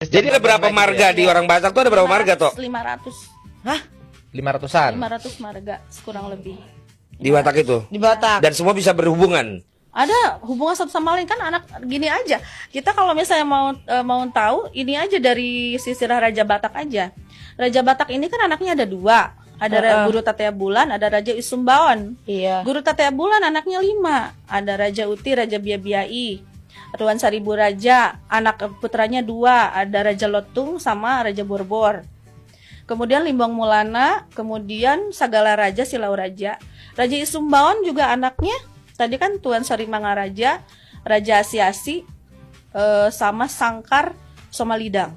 Jadi ada berapa marga di orang Batak tuh, ada berapa marga toh? 500. Hah? 500-an. 500 marga kurang lebih. Di Batak itu. Di Batak. Dan semua bisa berhubungan. Ada hubungan satu sama lain kan, anak gini aja. Kita kalau misalnya mau tahu ini aja dari silsilah Raja Batak aja. Raja Batak ini kan anaknya ada dua. Ada Guru Tatea Bulan, ada Raja Isumbaon. Iya. Guru Tatea Bulan anaknya 5. Ada Raja Uti, Raja Biabiai, Tuan Seribu Raja, anak putranya 2, ada Raja Lotung sama Raja Borbor. Kemudian Limbang Mulana, kemudian Sagala Raja, Silau Raja. Raja Isumbaon juga anaknya, tadi kan Tuan Sari Mangaraja, Raja Asiasi, sama Sangkar Somalidang.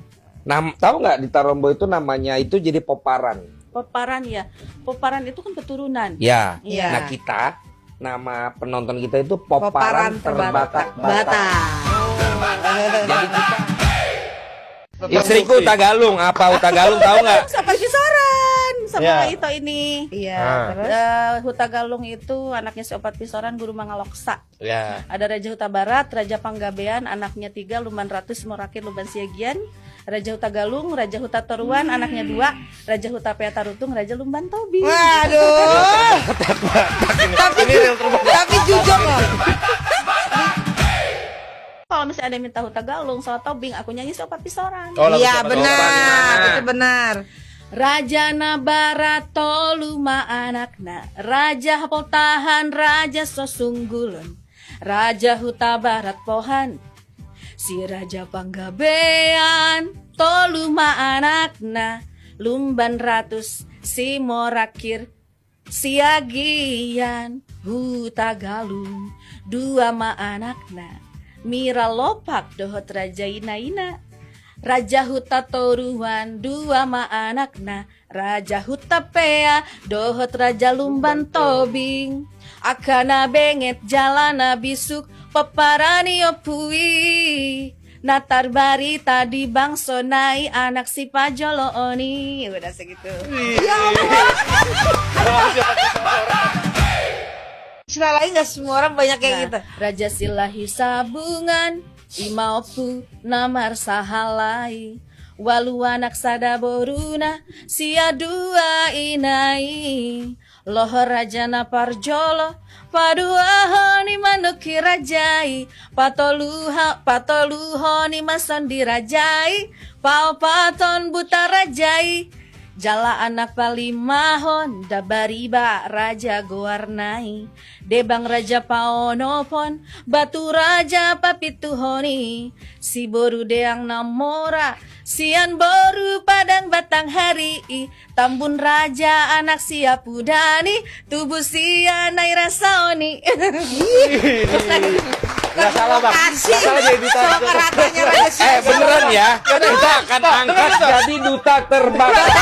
Tahu nggak di Tarombo itu namanya itu jadi Poparan. Poparan ya, Poparan itu kan keturunan. Ya. Iya. Nah kita, nama penonton kita itu Poparan Terbatak Batak. Jadi kita. Istriku Tagalung, apa Tagalung tahu nggak? Sampai Pisoran sama Ya. Ito ini. Iya. Ah. Terus? Huta Galung itu anaknya si Opat Pisoran, Guru Mangaloksa. Ya. Ada Raja Huta Barat, Raja Panggabean, anaknya 3, Lumban Ratus, Morakir, Lumban Siagian. Raja Huta Galung, Raja Huta Toruan, anaknya 2, Raja Huta Peatarutung, Raja Lumban Tobi. Waduh. Tapi jujur loh. Kalau misalnya ada yang minta Huta Galung, soal Tobing, aku nyanyi si Opat Pisoran. Oh, lagu Iya siapa benar. tahu? Itu benar. Raja Nabarato luma anakna, Raja Potahan, Raja Sosunggulon, Raja Huta Barat Pohan, si Raja Panggabean, toluma anakna, Lumban Ratus, si Morakir, Siagian, Huta Galung, 2 ma anakna, Mira Lopak, dohot Raja Ina-ina, Raja Huta Toruan, 2 ma anakna, Raja Huta Pea, dohot Raja Lumban Tobing, Akana benget jalana bisuk, Paparani opui, Natar barita di bangsonai, anak si Pajolo Oni. Udah segitu. Istilah lain nggak semua orang banyak kayak gitu. Raja Silahi Sabungan, Imaupu Namar Sahalai, Walu anak sada boruna, sia 2 inai, Lohor Raja Naparjolo, Paduahoni manuki rajai, Patoluhoni mason dirajai, Pao paton buta rajai, Jala anak palimahon, Dabariba Raja Goarnai, Debang Raja Paonopon, Batu Raja Papituhoni, Si Boru Deang Namora, Sian Boru Padang Batang Hari, Tambun Raja anak Siapudani, Tubuh Sian Naira Saoni. Nggak salah bang. Nggak salah jadi duta. Ratanya Raja Beneran ya, kita akan angkat jadi duta terbatak.